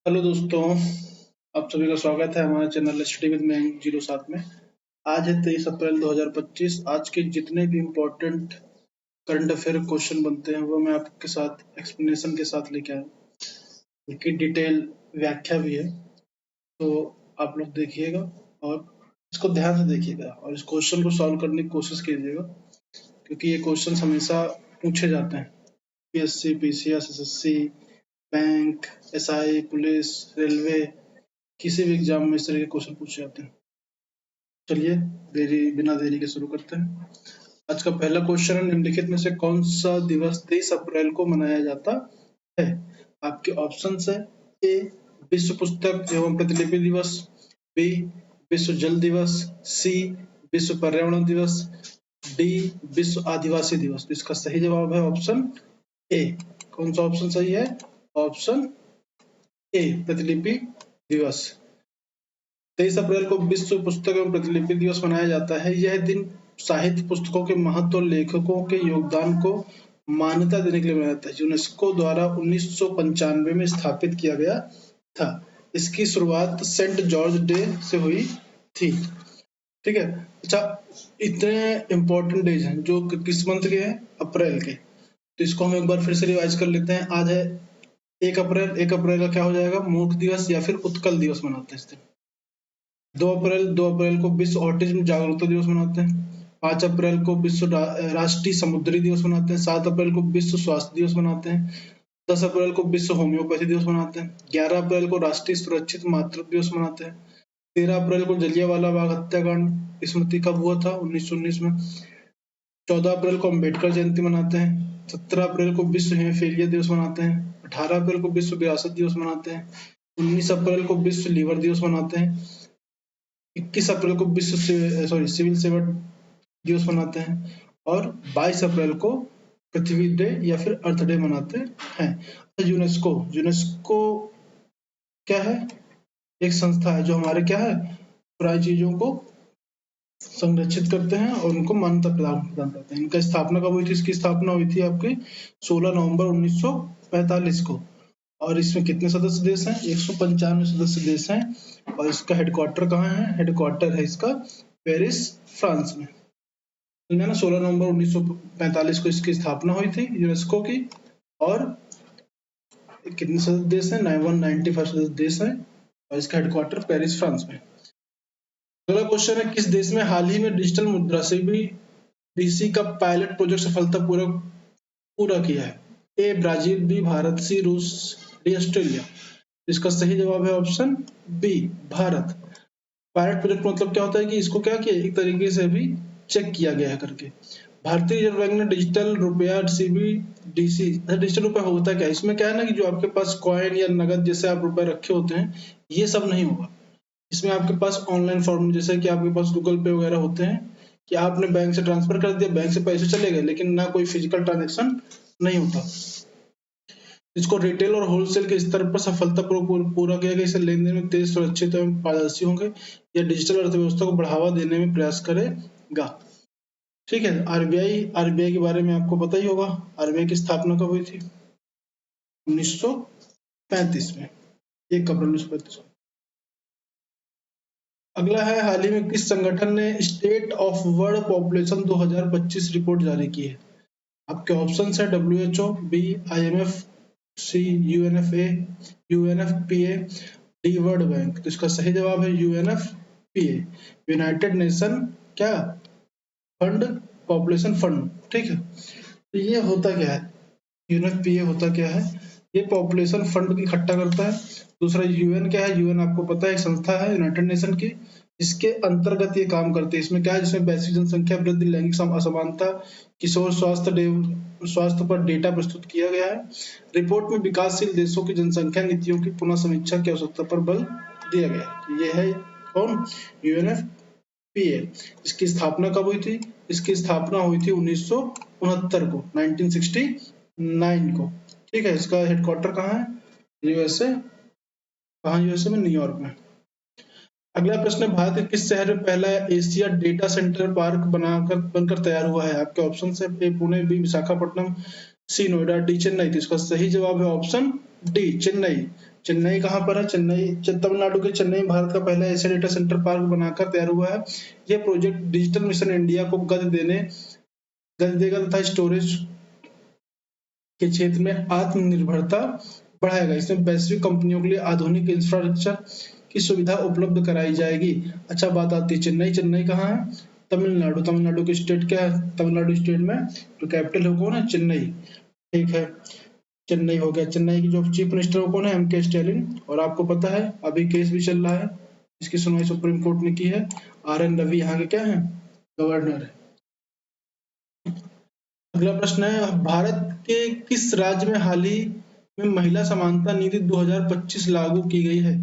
Hello दोस्तों, आप सभी का स्वागत है हमारे चैनल स्टडी विद मैं 07 में। आज है 23 अप्रैल 2025। आज के जितने भी इम्पोर्टेंट करंट अफेयर क्वेश्चन बनते हैं वो मैं आपके साथ एक्सप्लेनेशन के साथ लेके आया हूँ, उनकी डिटेल व्याख्या भी है। तो आप लोग देखिएगा और इसको ध्यान से देखिएगा और इस क्वेश्चन को सॉल्व करने की कोशिश कीजिएगा, क्योंकि ये क्वेश्चन हमेशा पूछे जाते हैं। PSC, PCS, SSC, bank, SI, police, railway, किसी भी एग्जाम में इस तरह के क्वेश्चन पूछे जाते हैं। चलिए बिना देरी के शुरू करते हैं। आज का पहला क्वेश्चन है, निम्नलिखित में से कौन सा दिवस 23 अप्रैल को मनाया जाता है? आपके ऑप्शन है: ए विश्व पुस्तक एवं प्रतिलिपि दिवस, बी विश्व जल दिवस, सी विश्व पर्यावरण दिवस, डी विश्व आदिवासी दिवस। तो इसका सही जवाब है ऑप्शन ए। कौन सा ऑप्शन सही है? ऑप्शन ए, प्रतिलिपि दिवस। 23 अप्रैल को विश्व पुस्तक एवं प्रतिलिपि दिवस मनाया जाता है। यह दिन साहित्य पुस्तकों के महत्व और लेखकों के योगदान को मान्यता देने के लिए मनाया जाता है। यूनेस्को द्वारा 1995 में स्थापित किया गया था। इसकी शुरुआत सेंट जॉर्ज डे से हुई थी। ठीक है। अच्छा, इतने इंपॉर्टेंट डेज हैं जो किस मंथ के हैं? अप्रैल के। तो इसको हम एक बार फिर से रिवाइज कर लेते हैं। आज है 1 अप्रैल। 1 अप्रैल का क्या हो जाएगा? मूर्ख दिवस या फिर उत्कल दिवस मनाते हैं इस दिन। 2 अप्रैल को विश्व ऑटिज्म जागरूकता दिवस मनाते हैं। 5 अप्रैल को विश्व राष्ट्रीय समुद्री दिवस मनाते हैं। 7 अप्रैल को विश्व स्वास्थ्य दिवस मनाते हैं। 10 अप्रैल को विश्व होम्योपैथी दिवस मनाते हैं। 11 अप्रैल को राष्ट्रीय सुरक्षित मातृत्व दिवस मनाते हैं। 13 अप्रैल को जलियांवाला बाग हत्याकांड स्मृति कब हुआ था? 1919 में। 14 अप्रैल को अम्बेडकर जयंती मनाते हैं। 17 अप्रैल को विश्व हेमोफीलिया दिवस मनाते हैं। 18 अप्रैल को विश्व विरासत दिवस मनाते हैं। 19 अप्रैल को विश्व लीवर दिवस मनाते हैं। 21 अप्रैल को विश्व सिविल सेवा दिवस मनाते हैं। और 22 अप्रैल को पृथ्वी डे या फिर अर्थ डे मनाते हैं। यूनेस्को क्या है? एक संस्था है जो हमारे क्या है, पुरानी चीजों को संरक्षित करते हैं और उनको मान्यता प्रदान करते हैं। इनका स्थापना कब हुई थी? इसकी स्थापना हुई थी आपकी 16 नवंबर 1945 को। और इसमें कितने सदस्य देश हैं? 195 सदस्य देश हैं। और इसका हेडक्वार्टर कहाँ है? हेडक्वार्टर है इसका पेरिस, फ्रांस में। 16 नवंबर 1945 को इसकी स्थापना हुई थी यूनेस्को की। और कितने सदस्य देश हैं? 195 सदस्य देश हैं। और इसका हेडक्वार्टर पेरिस, फ्रांस में। अगला क्वेश्चन है, किस देश में हाल ही में डिजिटल मुद्रा CBDC का पायलट प्रोजेक्ट सफलतापूर्वक पूरा किया है? A Brazil, B Bharat, C रूस, डी ऑस्ट्रेलिया। इसका सही जवाब है option B, Bharat. Pilot project मतलब क्या होता है कि इसको क्या किया, एक तरीके से अभी चेक किया गया है करके। भारतीय रिजर्व बैंक ने डिजिटल रुपया CBDC, डिजिटल रुपया होता क्या है? इसमें क्या है ना कि जो आपके पास कॉइन या नगद जैसे आप रुपए रखे होते हैं, ये सब नहीं होगा। इसमें आपके पास ऑनलाइन फॉर्म, जैसे कि आपके पास गूगल पे वगैरह होते हैं कि आपने बैंक से ट्रांसफर कर दिया, बैंक से पैसे चले गए, लेकिन ना कोई फिजिकल ट्रांजेक्शन नहीं होता। इसको रिटेल और होलसेल के स्तर पर सफलतापूर्वक पूरा किया गया। इसे लेन देन में तेज, सुरक्षित एवं पारदर्शी होंगे। यह डिजिटल अर्थव्यवस्था को बढ़ावा देने में प्रयास करेगा। ठीक है। आरबीआई के बारे में आपको पता ही होगा। आरबीआई की स्थापना कब हुई थी? 1935 में, 1 अप्रैल 1935 को। अगला है, हाल ही में किस संगठन ने state of world population 2025 report जारी की है? आपके ऑप्शन है WHO, B IMF, C UNFA, UNFPA, D world bank. तो इसका सही जवाब है UNFPA, यूनाइटेड नेशन क्या फंड, पॉपुलेशन फंड। ठीक है। तो ये होता क्या है? UNFPA होता क्या है? ये पॉपुलेशन फंड इकट्ठा करता है। दूसरा UN क्या है? UN आपको पता है एक संस्था है यूनाइटेड नेशन की, इसके अंतर्गत ये काम करते हैं। इसमें क्या है? जिसमें वैश्विक जनसंख्या वृद्धि, लैंगिक असमानता, किशोर स्वास्थ्य पर डेटा प्रस्तुत किया गया है। रिपोर्ट में विकासशील देशों की जनसंख्या नीतियों की पुनः समीक्षा की आवश्यकता पर बल दिया गया है। ये है कौन? UNFPA। इसकी स्थापना कब हुई थी? इसकी स्थापना हुई थी 1969 को, 1969 को। ठीक है। इसका हेडक्वार्टर कहाँ है? USA। कहाँ? USA में, न्यूयॉर्क में। अगला प्रश्न है, भारत के किस शहर में पहला एशिया डेटा सेंटर पार्क बनकर तैयार हुआ है? आपके ऑप्शन है ए पुणे, बी विशाखापट्टनम, सी नोएडा, डी चेन्नई। तो इसका सही जवाब है ऑप्शन डी, चेन्नई। चेन्नई कहाँ पर है? चेन्नई तमिलनाडु के चेन्नई में भारत का पहला एशिया डेटा सेंटर पार्क बनाकर तैयार हुआ है। यह प्रोजेक्ट डिजिटल मिशन इंडिया को गति देगा तथा स्टोरेज के क्षेत्र में आत्मनिर्भरता बढ़ाएगा। इसमें वैश्विक कंपनियों के लिए आधुनिक इंफ्रास्ट्रक्चर की सुविधा उपलब्ध कराई जाएगी। अच्छा, बात आती है चेन्नई। चेन्नई कहाँ है? तमिलनाडु। तमिलनाडु की स्टेट क्या है? तमिलनाडु स्टेट में जो कैपिटल है कौन है? चेन्नई। ठीक है, चेन्नई हो गया। चेन्नई की जो चीफ मिनिस्टर वो कौन है? एम के स्टैलिन। और आपको पता है अभी केस भी चल रहा है, इसकी सुनवाई सुप्रीम कोर्ट ने की है। आर एन रवि यहाँ के क्या है? गवर्नर है। अगला प्रश्न है, भारत के किस राज्य में हाल ही में महिला समानता नीति 2025 लागू की गई है?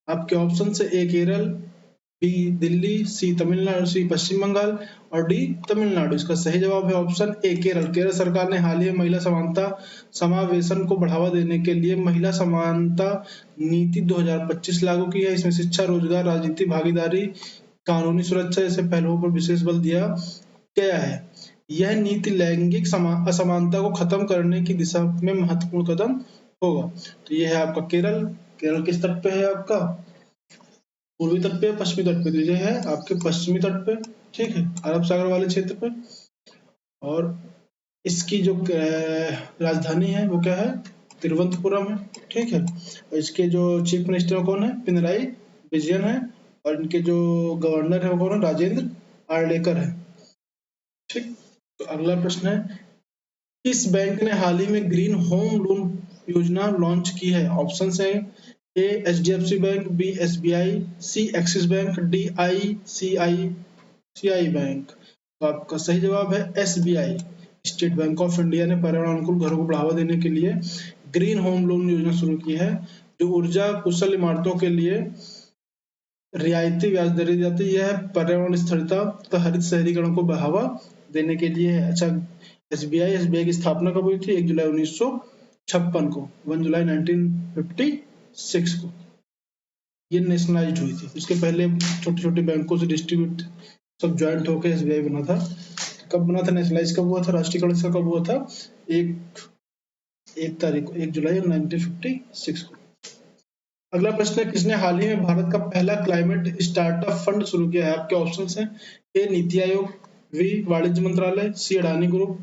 आपके ऑप्शन से ए केरल, बी दिल्ली, सी तमिलनाडु, सी पश्चिम बंगाल और डी तमिलनाडु। इसका सही जवाब है ऑप्शन ए केरल। केरल सरकार ने हाल ही में महिला समानता समावेशन को बढ़ावा देने के लिए महिला समानता नीति 2025 लागू की है। इसमें शिक्षा, रोजगार, राजनीति, भागीदारी, कानूनी सुरक्षा जैसे पहलुओं पर विशेष बल दिया गया है। यह नीति लैंगिक असमानता को खत्म करने की दिशा में महत्वपूर्ण कदम होगा। तो यह है आपका केरल। केरल किस तट पे है आपका? पूर्वी तट पे, पश्चिमी तट पे? तो ये है आपके पश्चिमी तट पे। ठीक है, अरब सागर वाले क्षेत्र पे। और इसकी जो राजधानी है वो क्या है? तिरुवनंतपुरम है। ठीक है, और इसके जो चीफ मिनिस्टर कौन है? पिनराई विजयन है। और इनके जो गवर्नर है वो कौन है? राजेंद्र आर्लेकर है। ठीक, तो अगला प्रश्न है, किस बैंक ने हाल ही में ग्रीन होम लोन योजना लॉन्च की है? ऑप्शन है A HDFC Bank, B SBI, C Axis Bank, D ICICI Bank. तो आपका सही जवाब है SBI. State Bank of India ने पर्यावरण अनुकूल घरों को बढ़ावा देने के लिए ग्रीन होम लोन योजना शुरू की है, जो ऊर्जा कुशल इमारतों के लिए रियायती ब्याज दर दी जाती है। यह पर्यावरण स्थिरता तथा हरित शहरीकरण को बढ़ावा देने के लिए है। अच्छा, एसबीआई की स्थापना कब हुई थी? 1 जुलाई 1956 को, 1 जुलाई 1956 को ये नेशनलाइज्ड हुई थी। उसके पहले छोटे छोटे बैंकों से डिस्ट्रीब्यूट सब ज्वाइंट होकर एसबीआई बना था। कब बना था? नेशनलाइज कब हुआ था? राष्ट्रीयकरण इसका कब हुआ था? एक तारीख को, 1 जुलाई 1956 को। अगला प्रश्न है, किसने हाल ही में भारत का पहला क्लाइमेट स्टार्टअप फंड शुरू किया है? आपके ऑप्शंस हैं ए नीति आयोग, बी वाणिज्य मंत्रालय, C Adani group,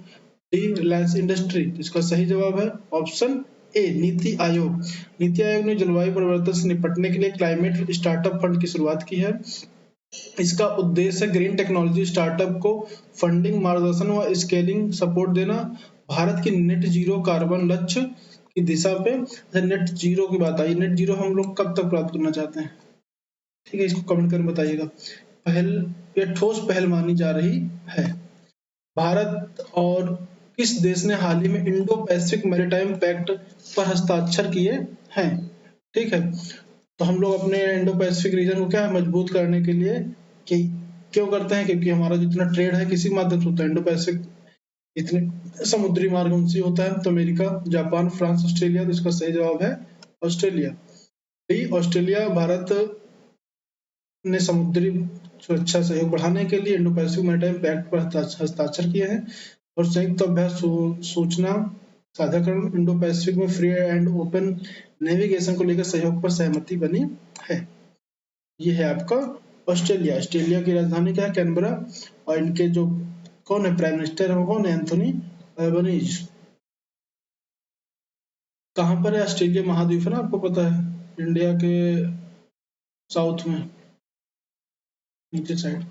D Reliance industry. इसका सही जवाब है ऑप्शन ए नीति आयोग। नीति आयोग ने जलवायु परिवर्तन से निपटने के लिए क्लाइमेट स्टार्टअप फंड की शुरुआत की है। इसका उद्देश्य ग्रीन टेक्नोलॉजी स्टार्टअप को फंडिंग, मार्गदर्शन व स्केलिंग सपोर्ट देना, भारत की नेट जीरो कार्बन लक्ष्य की दिशा पे। नेट जीरो की बात आई, नेट जीरो हम लोग कब तक प्राप्त करना चाहते हैं? ठीक है, इसको कमेंट कर बताइएगा। पहल या ठोस पहल मानी जा रही है। भारत और किस देश ने हाल ही में इंडो पैसिफिक मैरीटाइम पैक्ट पर हस्ताक्षर किए हैं? ठीक है, तो हम लोग अपने इंडो पैसिफिक रीजन को क्या है? मजबूत करने के लिए कि क्यों करते हैं? क्योंकि हमारा जितना ट्रेड है किसी माध्यम से होता है, इंडो पैसिफिक इतने समुद्री मार्ग उनसे होता है। तो अमेरिका, जापान, फ्रांस, ऑस्ट्रेलिया। तो इसका सही जवाब है ऑस्ट्रेलिया। डी ऑस्ट्रेलिया भारत ने समुद्री सुरक्षा सहयोग बढ़ाने के लिए इंडो पैसिफिक मैरीटाइम पैक्ट पर हस्ताक्षर किए हैं। और संयुक्त अभ्यास सूचना साझाकरण इंडो पैसिफिक में फ्री एंड ओपन नेविगेशन को लेकर सहयोग पर सहमति बनी है। ये है आपका ऑस्ट्रेलिया। ऑस्ट्रेलिया की राजधानी क्या है? कैनबरा। और इनके जो कौन है प्राइम मिनिस्टर है वो कौन है? Anthony Albanese. कहाँ पर है? ऑस्ट्रेलिया महाद्वीप है ना, आपको पता है, इंडिया के साउथ में नीचे साइड।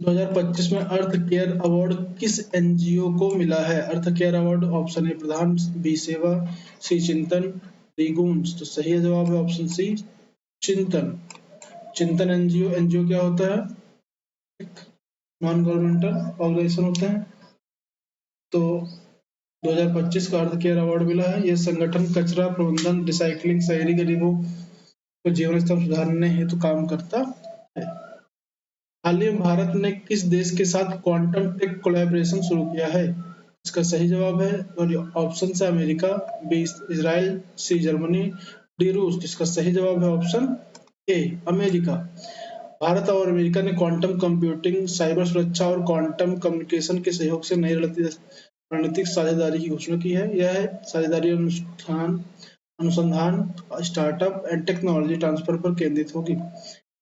2025 में अर्थ केयर अवार्ड किस एनजीओ को मिला है? Earth Care Award option A Pradhan, B Seva, C चिंतन, डी गूंज। तो सही जवाब है ऑप्शन सी चिंतन। चिंतन एनजीओ। एनजीओ क्या होता है? नॉन गवर्नमेंटल ऑर्गेनाइजेशन होते हैं। तो 2025 का अर्थ केयर अवार्ड मिला है। यह संगठन कचरा प्रबंधन, रिसाइकलिंग, शहरी गरीबों को जीवन स्तर सुधारने हेतु काम करता है। हाल ही में भारत ने किस देश के साथ क्वांटम टेक कोलैबोरेशन शुरू किया है? इसका सही जवाब है, और ऑप्शन है America, B Israel, C Germany, D रूस। इसका सही जवाब है ऑप्शन ए अमेरिका। भारत और अमेरिका ने क्वांटम कंप्यूटिंग, साइबर सुरक्षा और क्वांटम कम्युनिकेशन के सहयोग से नई रणनीतिक साझेदारी की घोषणा की है। यह साझेदारी अनुसंधान, स्टार्टअप एंड टेक्नोलॉजी ट्रांसफर पर केंद्रित होगी।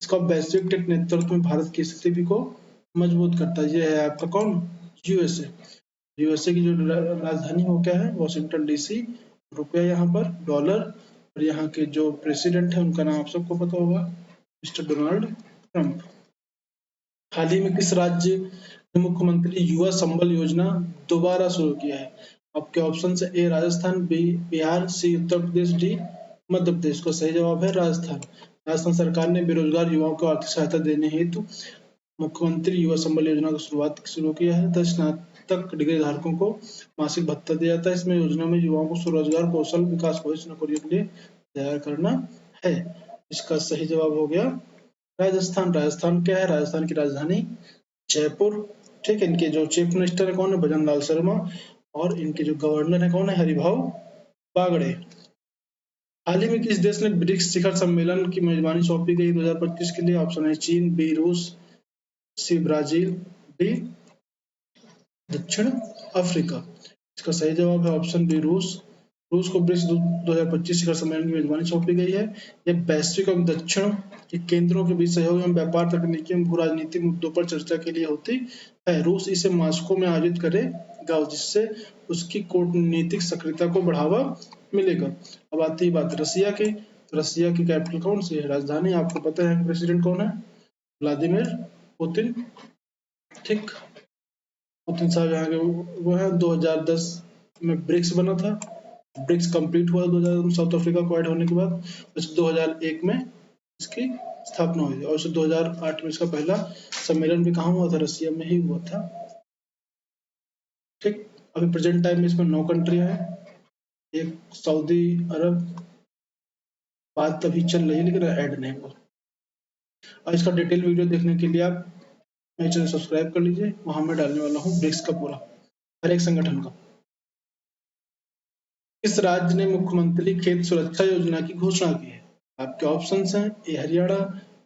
इसका वैश्विक टेक नेतृत्व में भारत की स्थिति को मजबूत करता है। ये है आपका कौन? यूएसए। यूएसए की जो राजधानी हो क्या है? Washington DC. रुपया यहाँ पर डॉलर, और यहाँ के जो प्रेसिडेंट है उनका नाम आप सबको पता होगा, मिस्टर डोनाल्ड ट्रंप। हाल ही में किस राज्य ने मुख्यमंत्री युवा संबल योजना दोबारा शुरू किया है? आपके ऑप्शन है ए राजस्थान, बी बिहार, सी उत्तर प्रदेश, डी मध्य प्रदेश। का सही जवाब है राजस्थान। राजस्थान सरकार ने बेरोजगार युवाओं को आर्थिक सहायता देने हेतु मुख्यमंत्री युवा संबल योजना की शुरुआत शुरू किया है। तो स्नातक डिग्री धारकों को मासिक भत्ता दिया जाता है। इसमें योजना में युवाओं को स्वरोजगार, कौशल विकास, भविष्य नौकरियों के लिए तैयार करना है। इसका सही जवाब हो गया राजस्थान। राजस्थान क्या है? राजस्थान की राजधानी जयपुर। ठीक है। इनके जो चीफ मिनिस्टर है कौन है? भजन लाल शर्मा। और इनके जो गवर्नर है कौन है? हरिभाऊ बागड़े। हाल ही में किस देश ने ब्रिक्स शिखर सम्मेलन की मेजबानी सौंपी गई 2025 के लिए? ऑप्शन है चीन, बी रूस, सी ब्राजील, डी दक्षिण अफ्रीका। इसका सही जवाब है ऑप्शन बी रूस। रूस को ब्रिक्स 2025 शिखर सम्मेलन की मेजबानी सौंपी गई है। यह वैश्विक एवं दक्षिण के केंद्रों के बीच सहयोग एवं व्यापार, तकनीकी एवं भू राजनीतिक मुद्दों पर चर्चा के लिए होती है। रूस इसे मॉस्को में आयोजित करेगा, जिससे उसकी कूटनीतिक सक्रियता को बढ़ावा मिलेगा। अब आती है बात रसिया की। रसिया की कैपिटल कौन सी है? राजधानी आपको पता है। प्रेसिडेंट कौन है? Vladimir Putin. ठीक। पुतिन साहब यहाँ के वो है। 2010 में ब्रिक्स बना था। ब्रिक्स कंप्लीट हुआ 2000 में साउथ अफ्रीका को ऐड होने के बाद। 2001 में इसकी स्थापना हुई और 2008 में इसका पहला सम्मेलन भी कहाँ हुआ था? रसिया में ही हुआ था। ठीक। अभी प्रेजेंट टाइम में इसमें 9 कंट्रियां हैं। एक सऊदी अरब, बात अभी चल रही है लेकिन ऐड नहीं हुआ। और इसका डिटेल वीडियो देखने के लिए आप मेरे चैनल सब्सक्राइब कर लीजिए। वहां मैं डालने वाला हूँ ब्रिक्स का पूरा हर एक संगठन का। किस राज्य ने मुख्यमंत्री खेत सुरक्षा योजना की घोषणा की है? आपके ऑप्शंस हैं ए हरियाणा,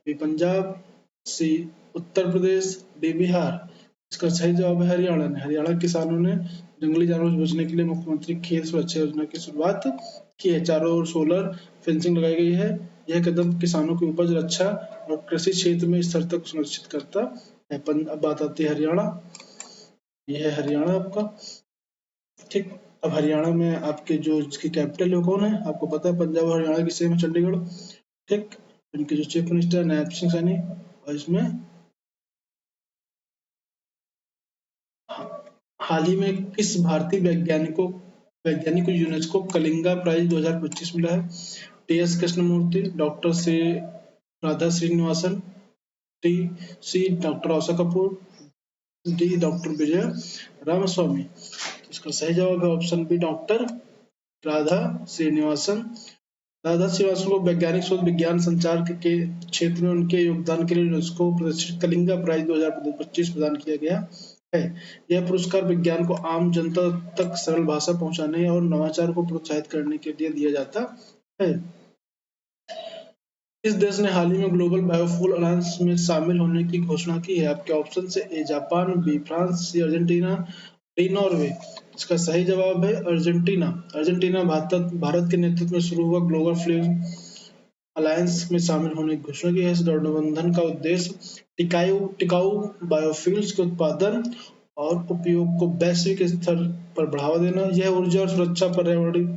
बी पंजाब, सी उत्तर प्रदेश, डी बिहार। इसका सही जवाब है हरियाणा ने। हरियाणा किसानों ने जंगली जानवरों से बचने के लिए मुख्यमंत्री खेत सुरक्षा योजना की शुरुआत की है। चारों ओर सोलर फेंसिंग लगाई गई है। यह कदम किसानों की उपज रक्षा और कृषि क्षेत्र में स्थिरता को सुनिश्चित करता है। अब बात आती है हरियाणा। यह है हरियाणा आपका। ठीक। अब हरियाणा में आपके जो इसकी कैपिटल है कौन है? आपको पता है पंजाब और हरियाणा की सेम है, चंडीगढ़। ठीक। इनके जो चीफ मिनिस्टर है नायब सिंह सैनी। और इसमें हाल ही में किस भारतीय वैज्ञानिक को यूनेस्को कलिंगा प्राइज 2025 मिला है? T S. Krishnamurthy, doctor C Radha Srinivasan, T C doctor Asha Kapoor, D doctor Vijay Ramaswamy. इसका सही जवाब है option B doctor Radha Srinivasan. Radha Srinivasan को वैज्ञानिक शोध, विज्ञान, संचार के क्षेत्र में उनके योगदान के लिए यूनेस्को प्रतिष्ठित कलिंगा प्राइज 2025 प्रदान किया गया है। यह पुरस्कार विज्ञान को आम जनता तक सरल भाषा पहुंचाने और नवाचार को प्रोत्साहित करने के लिए दिया जाता है। इस देश ने हाल ही में ग्लोबल बायोफ्यूल अलायंस में शामिल होने की घोषणा की है। आपके ऑप्शन से A Japan, B France, C Argentina, D Norway. इसका सही जवाब है अर्जेंटीना। अर्जेंटीना भारत के नेतृत्व में शुरू हुआ ग्लोबल फ्यूल अलायंस में शामिल होने की घोषणा की है। इस गठबंधन का उद्देश्य टिकाऊ बायोफ्यूल्स के उत्पादन और उपयोग को वैश्विक स्तर पर बढ़ावा देना। यह ऊर्जा और सुरक्षा, पर्यावरणीय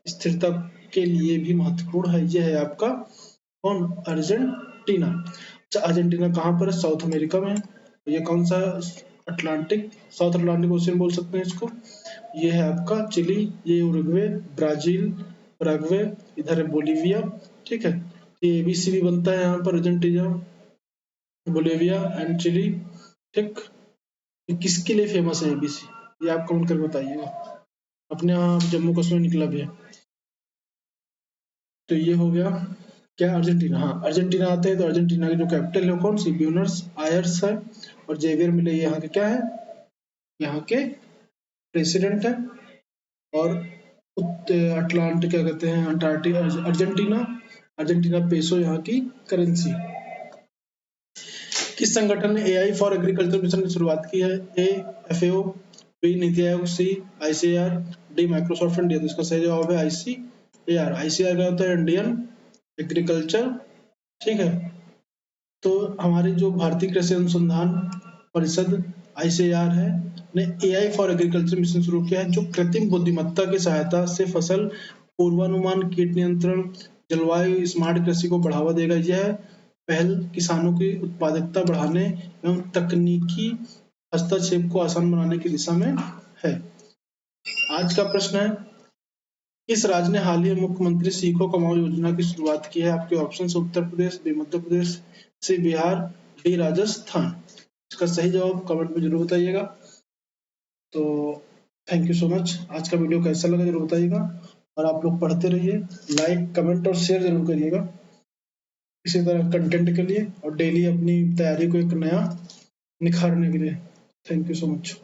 स्थिरता के लिए भी महत्वपूर्ण है। यह है आपका कौन? अर्जेंटीना। अच्छा, अर्जेंटीना कहाँ पर है? साउथ अमेरिका में। ये कौन सा? साउथ अटलांटिक ओशियन बोल सकते हैं इसको। ये है आपका चिली, ये उरुग्वे, ब्राजील, पैराग्वे, इधर है बोलीविया। ठीक है। ये एबीसी भी बनता है यहाँ पर, अर्जेंटीना, बोलीविया एंड चिली। ठीक। ये किसके लिए फेमस है एबीसी? ये आप कमेंट करके बताइएगा। अपने यहाँ जम्मू कश्मीर निकला भी है। तो ये हो गया क्या? अर्जेंटीना। हाँ, अर्जेंटीना आते हैं तो अर्जेंटीना की जो कैपिटल है कौन सी? ब्यूनस आयर्स है। और जेवियर मिले यहाँ के क्या है? यहाँ के प्रेसिडेंट है। और अटलांटिक क्या कहते हैं, अंटार्कटिका, अर्जेंटीना। अर्जेंटीना पेसो यहाँ की करेंसी। किस संगठन ने एआई फॉर एग्रीकल्चर मिशन की शुरुआत की है? ए एफएओ, बी नीति आयोग, सी आईसीएआर, डी माइक्रोसॉफ्ट इंडिया। तो इसका सही जवाब है आईसीएआर। AR, ICAR का होता है इंडियन एग्रीकल्चर, ठीक है। तो हमारी जो भारतीय कृषि अनुसंधान परिषद ICAR है ने AI फॉर एग्रीकल्चर मिशन शुरू किया है, जो कृत्रिम बुद्धिमत्ता की सहायता से फसल पूर्वानुमान, कीट नियंत्रण, जलवायु स्मार्ट कृषि को बढ़ावा देगा। यह पहल किसानों की उत्पादकता बढ़ाने एवं तकनीकी हस्तक्षेप को आसान बनाने की दिशा में है। आज का प्रश्न है, किस राज्य ने हाल ही में मुख्यमंत्री सीखो कमाओ योजना की शुरुआत की है? आपके ऑप्शन है उत्तर प्रदेश, बी मध्य प्रदेश, सी बिहार, डी राजस्थान। इसका सही जवाब कमेंट में जरूर बताइएगा। तो थैंक यू सो मच। आज का वीडियो कैसा लगा जरूर बताइएगा, और आप लोग पढ़ते रहिए, लाइक कमेंट और शेयर जरूर करिएगा इसी तरह कंटेंट के लिए, और डेली अपनी तैयारी को एक नया निखारने के लिए। Thank you so much.